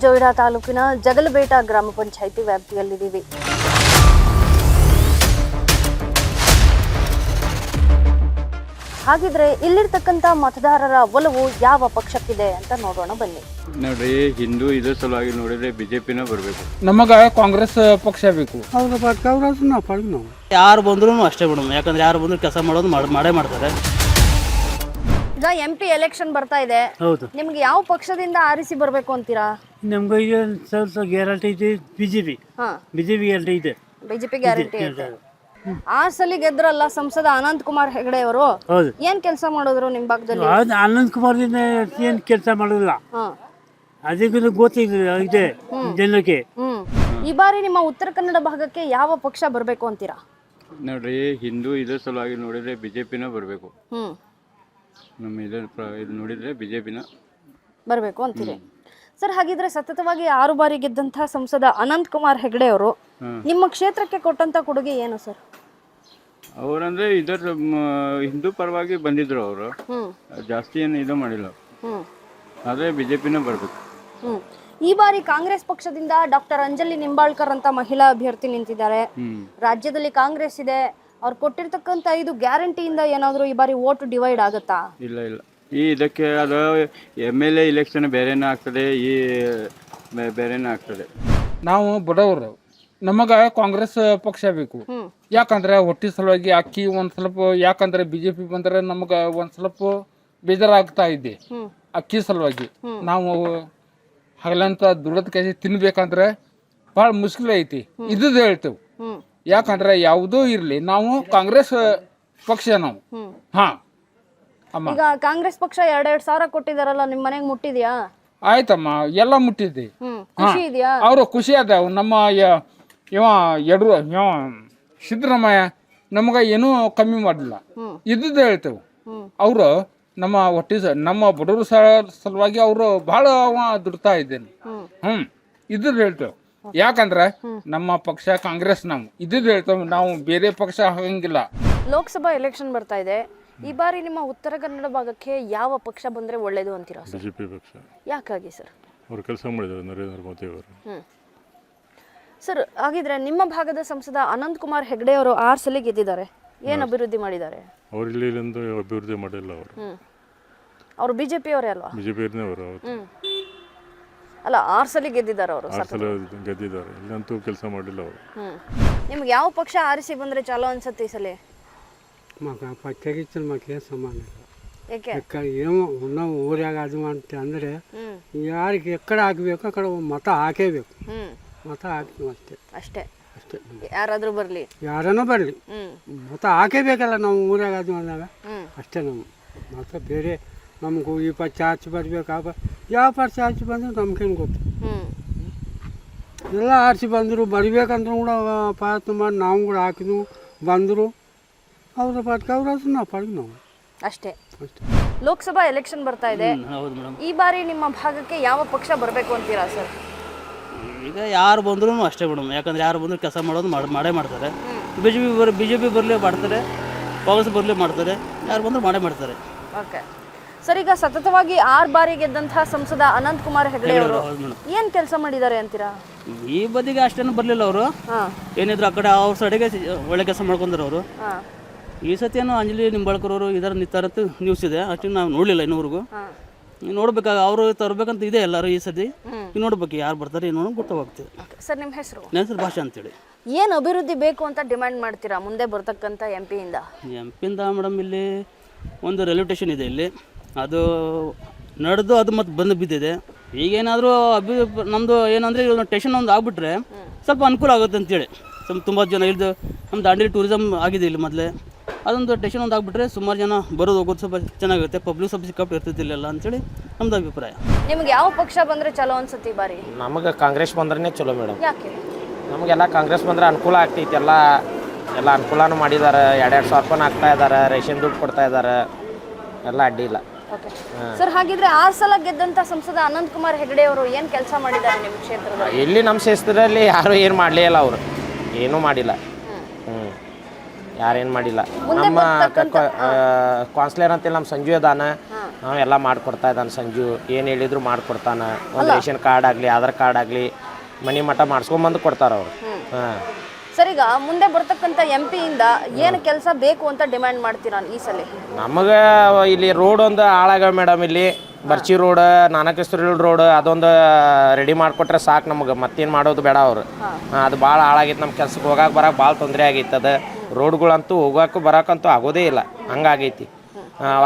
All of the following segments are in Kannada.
ಜೋಯಿಡಾ ತಾಲೂಕಿನ ಜಗಲಬೇಟ ಗ್ರಾಮ ಪಂಚಾಯಿತಿ ವ್ಯಾಪ್ತಿಯಲ್ಲಿದ್ದೀವಿ. ಹಾಗಿದ್ರೆ ಇಲ್ಲಿರ್ತಕ್ಕಂಥ ಮತದಾರರ ಒಲವು ಯಾವ ಪಕ್ಷಕ್ಕಿದೆ ಅಂತ ನೋಡೋಣ ಬನ್ನಿ. ನೋಡ್ರಿ, ಹಿಂದೂ ಇದ್ರ ಸಲುವಾಗಿ ನೋಡಿದ್ರೆ ಬಿಜೆಪಿನ ಬರಬೇಕು. ನಮಗ ಕಾಂಗ್ರೆಸ್ ಪಕ್ಷ ಬೇಕು. ಯಾರು ಬಂದ್ರು ಅಷ್ಟೇ ಬಿಡೋಣ, ಯಾಕಂದ್ರೆ ಯಾರು ಬಂದ್ರು ಕೆಲಸ ಮಾಡೋದು ಮಾಡೇ ಮಾಡ್ತಾರೆ. ಈಗ MP ಎಲೆಕ್ಷನ್ ಬರ್ತಾ ಇದೆ. ಹೌದು, ನಿಮ್ಗೆ ಯಾವ ಪಕ್ಷದಿಂದ ಆರಿಸಿ ಬರಬೇಕು ಅಂತೀರಾ? ನಮ್ಗೆ ಈಗ ಸ್ವಲ್ಪ ಗ್ಯಾರಂಟಿ ಇದೆ ಬಿಜೆಪಿ. ಬಿಜೆಪಿ ಗ್ಯಾರಂಟಿ ಇದೆ. ಬಿಜೆಪಿ ಗ್ಯಾರಂಟಿ ಇದೆ. ಆ ಸಲ ಗೆದ್ರಲ್ಲ ಸಂಸದ ಅನಂತ್ ಕುಮಾರ್ ಹೆಗಡೆ ಅವರು, ಹೌದು. ಏನ್ ಕೆಲಸ ಮಾಡಿದ್ರು ನಿಮ್ ಭಾಗದಲ್ಲಿ? ಅನಂತ್ ಕುಮಾರ್ದಿಂದ ಏನು ಕೆಲಸ ಮಾಡೋದಿಲ್ಲ, ಅದಕ್ಕೆ ಗೊತ್ತಿದೆ ಜನಕ್ಕೆ. ಈ ಬಾರಿ ನಿಮ್ಮ ಉತ್ತರ ಕನ್ನಡ ಭಾಗಕ್ಕೆ ಯಾವ ಪಕ್ಷ ಬರಬೇಕು ಅಂತೀರಾ? ನೋಡ್ರಿ, ಹಿಂದೂ ಇದ್ರ ಸಲುವಾಗಿ ನೋಡಿದ್ರೆ ಬಿಜೆಪಿನ ಬರಬೇಕು. ನಮ್ಮ ಇದು ನೋಡಿದ್ರೆ ಬಿಜೆಪಿನ ಬರಬೇಕು ಅಂತೀರಿ. ಸರ್, ಹಾಗಿದ್ರೆ ಸತತವಾಗಿ 6 ಬಾರಿ ಗೆದ್ದಂತಹ ಸಂಸದ ಅನಂತ್ ಕುಮಾರ್ ಹೆಗಡೆ ಅವರು ನಿಮ್ಮ ಕ್ಷೇತ್ರಕ್ಕೆ ಕೊಟ್ಟಂತ ಕೊಡುಗೆ ಏನು ಸರ್? ಅವರಂದ್ರೆ ಇದರ ಹಿಂದೂ ಪರವಾಗಿ ಬಂದಿದ್ರು. ಅವರು ಜಾಸ್ತಿ ಏನು ಇದು ಮಾಡಿಲ್ಲ, ಆದ್ರೆ ಬಿಜೆಪಿನ ಬರಬೇಕು. ಈ ಬಾರಿ ಕಾಂಗ್ರೆಸ್ ಪಕ್ಷದಿಂದ ಡಾಕ್ಟರ್ ಅಂಜಲಿ ನಿಂಬಾಳ್ಕರ್ ಅಂತ ಮಹಿಳಾ ಅಭ್ಯರ್ಥಿ ನಿಂತಿದ್ದಾರೆ. ರಾಜ್ಯದಲ್ಲಿ ಕಾಂಗ್ರೆಸ್ ಇದೆ. ಅವ್ರು ಕೊಟ್ಟಿರ್ತಕ್ಕಂಥ 5 ಗ್ಯಾರಂಟಿಯಿಂದ ಏನಾದರೂ ಈ ಬಾರಿ ವೋಟ್ ಡಿವೈಡ್ ಆಗುತ್ತಾ? ಇಲ್ಲ, ಈ ಇದಕ್ಕೆ ಅದು MLA ಇಲೆಕ್ಷನ್ ಬೇರೆನೇ ಆಗ್ತದೆ, ಈ ಬೇರೆನೇ ಆಗ್ತದೆ. ನಾವು ಬಡವರು, ನಮಗ ಕಾಂಗ್ರೆಸ್ ಪಕ್ಷ ಬೇಕು. ಯಾಕಂದ್ರೆ ಹೊಟ್ಟಿ ಸಲುವಾಗಿ ಅಕ್ಕಿ ಒಂದ್ ಸ್ವಲ್ಪ, ಯಾಕಂದ್ರೆ ಬಿಜೆಪಿ ಬಂದ್ರೆ ನಮಗ ಒಂದ್ ಸ್ವಲ್ಪ ಬೇಜಾರಾಗ್ತಾ ಇದೆ. ಅಕ್ಕಿ ಸಲುವಾಗಿ ನಾವು ಹಗಲಂತ ದುಡ್ಡದ ಕೈ ತಿನ್ಬೇಕಂದ್ರೆ ಬಹಳ ಮುಷ್ಕಿಲ್ ಐತಿ. ಇದ್ದು ಹೇಳ್ತೇವೆ. ಯಾಕಂದ್ರೆ ಯಾವುದೂ ಇರ್ಲಿ, ನಾವು ಕಾಂಗ್ರೆಸ್ ಪಕ್ಷ ನಾವು. ಈಗ ಕಾಂಗ್ರೆಸ್ ಪಕ್ಷ 2 ಸಾವಿರ ಕೊಟ್ಟಿದಾರಲ್ಲ, ನಿಮ್ ಮನೆಗೆ ಮುಟ್ಟಿದ್ಯಾ? ಆಯ್ತಮ್ಮ, ಎಲ್ಲ ಮುಟ್ಟಿದ್ದೆ. ಖುಷಿ ಇದೆಯಾ? ಅವರು ಖುಷಿ ಅದ. ನಮ್ಮ ಇವ ಸಿದ್ದರಾಮಯ್ಯ ನಮಗ ಏನೂ ಕಮ್ಮಿ ಮಾಡಲಿಲ್ಲ, ಇದ್ದದ್ದು ಹೇಳ್ತೇವೆ. ಅವರು ನಮ್ಮ ನಮ್ಮ ಬಡವರು ಸಲುವಾಗಿ ಅವರು ಬಹಳ ದುಡ್ತಾ ಇದ್ದೇನೆ. ಇದ್ದು ಹೇಳ್ತೇವೆ. ಯಾಕಂದ್ರೆ ನಮ್ಮ ಪಕ್ಷ ಕಾಂಗ್ರೆಸ್, ನಾವು ಇದ್ದು ಹೇಳ್ತೇವೆ. ನಾವು ಬೇರೆ ಪಕ್ಷ ಹಾಗಂಗಿಲ್ಲ. ಲೋಕಸಭಾ ಎಲೆಕ್ಷನ್ ಬರ್ತಾ ಇದೆ. ಈ ಬಾರಿ ನಿಮ್ಮ ಉತ್ತರ ಕನ್ನಡ ಭಾಗಕ್ಕೆ ಯಾವ ಪಕ್ಷ ಬಂದ್ರೆ ಒಳ್ಳೇದು ಅಂತೀರಾ? ಬಿಜೆಪಿ ಪಕ್ಷ. ಯಾಕಾಗಿ ಸರ್? ಅವರು ಕೆಲಸ ಮಾಡಿದ್ದಾರೆ, ನರೇಂದ್ರ ಮೋದಿ ಅವರು. ಸರ್, ಹಾಗಿದ್ರೆ ನಿಮ್ಮ ಭಾಗದ ಸಂಸದ ಅನಂತ್ ಕುಮಾರ್ ಹೆಗಡೆ ಅವರು 6 ಸಲ ಗೆದ್ದಿದ್ದಾರೆ. ಏನು ಅಭಿವೃದ್ಧಿ ಮಾಡಿದ್ದಾರೆ? ಅವರು ಇಲ್ಲಿಂದ ಅಭಿವೃದ್ಧಿ ಮಾಡಿಲ್ಲ. ಅವರು ಬಿಜೆಪಿ ಅವರೇ ಅಲ್ವಾ? ಬಿಜೆಪಿ ಅವರು ಅಲ್ಲ, 6 ಸಲ ಗೆದ್ದಿದ್ದಾರೆ ಅವರು. 6 ಸಲ ಗೆದ್ದಿದ್ದಾರೆ, ಇಲ್ಲಂತೂ ಕೆಲಸ ಮಾಡಿಲ್ಲ ಅವರು. ನಿಮ್ಗೆ ಯಾವ ಪಕ್ಷ ಆರಿಸಿ ಬಂದ್ರೆ ಚಾಲೋ ಅನ್ಸುತ್ತೆ ಈ ಸಲ? ಪಕ್ಷಕ್ಕೆ ಮಾಕೆ ಸಮಾನ ಇಲ್ಲ. ಯಾಕೆ? ಏನೋ ನಾವು ಊರಾಗ ಅದು ಅಂತ ಅಂದರೆ ಯಾರಿಗೆ ಎಕ್ಕಡೆ ಹಾಕಬೇಕು ಆ ಕಡೆ ಮತ ಹಾಕೇಬೇಕು. ಮತ ಹಾಕ್ತೀವಿ ಅಷ್ಟೇ. ಯಾರಾದ್ರೂ ಬರಲಿ, ಯಾರನ್ನೂ ಬರಲಿ, ಮತ ಹಾಕೇಬೇಕಲ್ಲ ನಾವು ಊರಾಗ ಅದು ಅಂದಾಗ. ಅಷ್ಟೇ. ನಮ್ಮ ಮತ ಬೇರೆ ನಮಗೂ ಈ ಪಕ್ಷ ಆಚೆ ಬರ್ಬೇಕು, ಯಾವ ಪಕ್ಷ ಆಚೆ ಬಂದ್ರೆ ನಮ್ಗೇನು ಗೊತ್ತು. ಎಲ್ಲ ಆರಿಸಿ ಬಂದರು, ಬರಬೇಕಂದ್ರೂ ಕೂಡ ಪ್ರಯತ್ನ ಮಾಡಿ ನಾವು ಕೂಡ ಹಾಕಿದ್ವು, ಬಂದರು. ಅವ್ರ ಪಾಟ್ಗೆ ಅವ್ರ ನಾವು ಪಾಡ್ಗೆ ನಾವು ಅಷ್ಟೇ. ಲೋಕಸಭಾ ಎಲೆಕ್ಷನ್ ಬರ್ತಾ ಇದೆ. ಈ ಬಾರಿ ನಿಮ್ಮ ಭಾಗಕ್ಕೆ ಯಾವ ಪಕ್ಷ ಬರಬೇಕು ಅಂತೀರಾ ಸರ್? ಈಗ ಯಾರು ಬಂದ್ರು ಅಷ್ಟೇ ಬಿಡೋಣ, ಯಾಕಂದ್ರೆ ಯಾರು ಬಂದ್ರು ಕೆಲಸ ಮಾಡೋದು ಮಾಡೇ ಮಾಡ್ತಾರೆ. ಬಿಜೆಪಿ ಬರಲಿ ಮಾಡ್ತಾರೆ, ಕಾಂಗ್ರೆಸ್ ಬರಲಿ ಮಾಡ್ತಾರೆ, ಯಾರು ಬಂದ್ರು ಮಾಡೇ ಮಾಡ್ತಾರೆ. ಓಕೆ ಸರ್, ಈಗ ಸತತವಾಗಿ 6 ಬಾರಿ ಗೆದ್ದಂತಹ ಸಂಸದ ಅನಂತ್ ಕುಮಾರ್ ಹೆಗಡೆ ಅವರು ಏನ್ ಕೆಲಸ ಮಾಡಿದ್ದಾರೆ ಅಂತೀರಾ? ಈ ಬದಿಗೆ ಅಷ್ಟೇನು ಬರಲಿಲ್ಲ ಅವರು. ಏನಿದ್ರು ಆ ಕಡೆ ಅವ್ರ ಸೈಡಿಗೆ ಒಳ್ಳೆ ಕೆಲಸ ಮಾಡ್ಕೊಂಡ್ರು ಅವರು. ಈ ಸತಿ ಏನೋ ಅಂಜಲಿ ನಿಂಬಾಳ್ಕರ್ ಅವರು ಇದರ ನಿಂತಾರಂತ ನ್ಯೂಸ್ ಇದೆ, ಅಷ್ಟು ನಾವು ನೋಡಲಿಲ್ಲ ಇನ್ನೂವರೆಗೂ. ನೋಡ್ಬೇಕಾಗ ಅವರು ತರಬೇಕಂತ ಇದೆ ಎಲ್ಲರೂ. ಈ ಸತಿ ನೋಡ್ಬೇಕು ಯಾರು ಬರ್ತಾರೆ ಏನೋ ಗೊತ್ತಾಗ್ತದೆ. ಸರ್, ನಿಮ್ಮ ಹೆಸರು? ನನ್ನ ಹೆಸರು ಭಾಷಾ ಅಂತೇಳಿ. ಏನು ಅಭಿವೃದ್ಧಿ ಬೇಕು ಅಂತ ಡಿಮ್ಯಾಂಡ್ ಮಾಡ್ತೀರಾ ಮುಂದೆ ಬರ್ತಕ್ಕಂಥ MP ಇಂದ? MP ಇಂದ ಮೇಡಮ್, ಇಲ್ಲಿ ಒಂದು ರೈಲ್ವೆ ಸ್ಟೇಷನ್ ಇದೆ ಇಲ್ಲಿ, ಅದು ನಡೆದು ಅದು ಮತ್ತೆ ಬಂದು ಬಿದ್ದಿದೆ. ಈಗೇನಾದರೂ ನಮ್ಮದು ಏನಂದರೆ ಸ್ಟೇಷನ್ ಒಂದು ಆಗಿಬಿಟ್ರೆ ಸ್ವಲ್ಪ ಅನುಕೂಲ ಆಗುತ್ತೆ ಅಂತೇಳಿ. ತುಂಬ ಜನ ಇಲ್ಲಿದು ನಮ್ಮ ದಾಂಡೇಲಿ ಟೂರಿಸಮ್ ಆಗಿದೆ ಇಲ್ಲಿ ಮೊದಲೇ. ಅದೊಂದು ಸ್ಟೇಷನ್ ಒಂದು ಆಗಿಬಿಟ್ರೆ ಸುಮಾರು ಜನ ಬರೋದು ಹೋಗೋದು ಸ್ವಲ್ಪ ಚೆನ್ನಾಗುತ್ತೆ, ಪಬ್ಲಿಕ್ ಸ್ವಲ್ಪ ಸಿಕ್ಕಾಪಟ್ಟು ಇರ್ತಿದ್ದಿಲ್ಲ ಅಂತೇಳಿ ನಮ್ದು ಅಭಿಪ್ರಾಯ. ನಿಮ್ಗೆ ಯಾವ ಪಕ್ಷ ಬಂದರೆ ಚಲೋ ಅನ್ಸುತ್ತೆ ಈ ಬಾರಿ? ನಮಗೆ ಕಾಂಗ್ರೆಸ್ ಬಂದ್ರೆ ಚಲೋ ಮೇಡಮ್. ಯಾಕೆ? ನಮಗೆಲ್ಲ ಕಾಂಗ್ರೆಸ್ ಬಂದರೆ ಅನುಕೂಲ ಆಗ್ತೈತಿ. ಎಲ್ಲ ಅನುಕೂಲನೂ ಮಾಡಿದ್ದಾರೆ. 2,200 ರೂಪಾಯಿ ಹಾಕ್ತಾ ಇದ್ದಾರೆ, ರೇಷನ್ ದುಡ್ಡು ಕೊಡ್ತಾ ಇದ್ದಾರೆ, ಎಲ್ಲ ಅಡ್ಡಿ ಇಲ್ಲ. ಸರ್, ಹಾಗಿದ್ರೆ 6 ಸಲ ಗೆದ್ದಂಥ ಸಂಸದ ಅನಂತ್ ಕುಮಾರ್ ಹೆಗಡೆ ಅವರು ಏನು ಕೆಲಸ ಮಾಡಿದ್ದಾರೆ ನಿಮ್ಮ ಕ್ಷೇತ್ರದಲ್ಲಿ? ಇಲ್ಲಿ ನಮ್ಮ ಕ್ಷೇತ್ರದಲ್ಲಿ ಯಾರು ಏನು ಮಾಡಲೇ ಇಲ್ಲ, ಅವರು ಏನೂ ಮಾಡಿಲ್ಲ. ಯಾರೇನು ಮಾಡಿಲ್ಲ. ನಮ್ಮ ಕೌನ್ಸಿಲರ್ ಅಂತೇಳಿ ನಮ್ಮ ಸಂಜು ಅದಾನ, ಎಲ್ಲ ಮಾಡಿಕೊಡ್ತಾ ಇದ್ದಾನೆ ಸಂಜು. ಏನು ಹೇಳಿದ್ರು ಮಾಡಿಕೊಡ್ತಾನೆ. ಒಂದು ರೇಷನ್ ಕಾರ್ಡ್ ಆಗಲಿ ಆಧಾರ್ ಕಾರ್ಡ್ ಆಗಲಿ ಮನೆ ಮಠ ಮಾಡಿಸ್ಕೊಂಬಂದು ಕೊಡ್ತಾರೆ ಅವರು. ಹಾಂ ಸರ್, ಈಗ ಮುಂದೆ ಬರ್ತಕ್ಕಂಥ MP ಇಂದ ಏನು ಕೆಲಸ ಬೇಕು ಅಂತ ಡಿಮ್ಯಾಂಡ್ ಮಾಡ್ತೀರಾ ಈ ಸಲ? ನಮಗೆ ಇಲ್ಲಿ ರೋಡ್ ಒಂದು ಹಾಳಾಗ ಮೇಡಮ್. ಇಲ್ಲಿ ಬರ್ಚಿ ರೋಡ್, ನಾನಕೇಶ್ವರಿ ರೋಡ್ ಅದೊಂದು ರೆಡಿ ಮಾಡಿಕೊಟ್ರೆ ಸಾಕು ನಮಗೆ. ಮತ್ತೇನು ಮಾಡೋದು ಬೇಡ ಅವರು. ಅದು ಭಾಳ ಹಾಳಾಗೈತೆ. ನಮ್ಮ ಕೆಲ್ಸಕ್ಕೆ ಹೋಗಕ್ಕೆ ಬರೋಕೆ ಭಾಳ ತೊಂದರೆ ಆಗೈತೆ. ಅದು ರೋಡ್ಗಳಂತೂ ಹೋಗೋಕೆ ಬರೋಕ್ಕಂತೂ ಆಗೋದೇ ಇಲ್ಲ, ಹಂಗಾಗೈತಿ.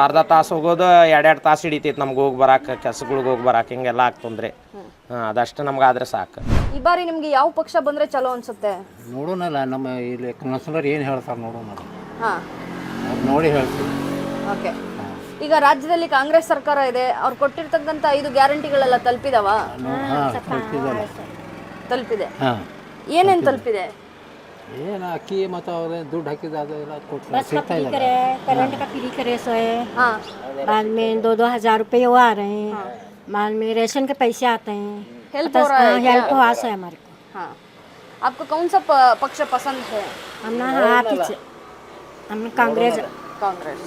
ಅರ್ಧ ತಾಸು ಹೋಗೋದು 2 ತಾಸು ಹಿಡಿತೈತೆ ನಮ್ಗೆ ಹೋಗಿ ಬರೋಕೆ, ಕೆಲ್ಸಗಳಿಗೆ ಹೋಗಿ ಬರೋಕೆ. ಹಿಂಗೆಲ್ಲ ಆಗ್ತಂದ್ರೆ ಅದಷ್ಟು ನಮ್ಗೆ ಆದರೆ ಸಾಕು. ಈ ಬಾರಿ ನಿಮ್ಗೆ ಯಾವ ಪಕ್ಷ ಬಂದ್ರೆ ಚಲೋ ಅನ್ಸುತ್ತೆ? ನೋಡೋಣಲ್ಲ, ನಮ್ಮ ಇಲ್ಲಿ ಕೌನ್ಸಿಲರ್ ಏನು ಹೇಳ್ತಾರೆ ನೋಡೋಣ, ಹಾಂ, ಅವ್ರು ನೋಡಿ ಹೇಳ್ತೀವಿ. ಓಕೆ. ಈಗ ರಾಜ್ಯದಲ್ಲಿ ಕಾಂಗ್ರೆಸ್ ಸರ್ಕಾರ ಇದೆ, ಅವ್ರು ಕೊಟ್ಟಿರ್ತಕ್ಕಂಥ 5 ಗ್ಯಾರಂಟಿಗಳೆಲ್ಲ ತಲುಪಿದಾವ? ತಲುಪಿದೆ. ಹಾಂ, ಏನೇನು ತಲುಪಿದೆ? ಏನು ಅಕ್ಕಿ ಮತ್ತು ಅವ್ರು ದುಡ್ಡು ಹಾಕಿದ ಅದೆಲ್ಲ ಕೊಟ್ಟು ಸಿಗ್ತಾ ಇದ್ದಾರೆ. करंट का फ्री करे सो है। हाँ, बाद में 2-2 हजार रुपये वो आ रहे हैं। बाद में रेशन के पैसे आते हैं। हेल्प हो रहा है क्या? हेल्प हुआ है हमारे को। हाँ, आपको कौन सा पक्ष पसंद है? हमने आप ही से, हमने कांग्रेस कांग्रेस।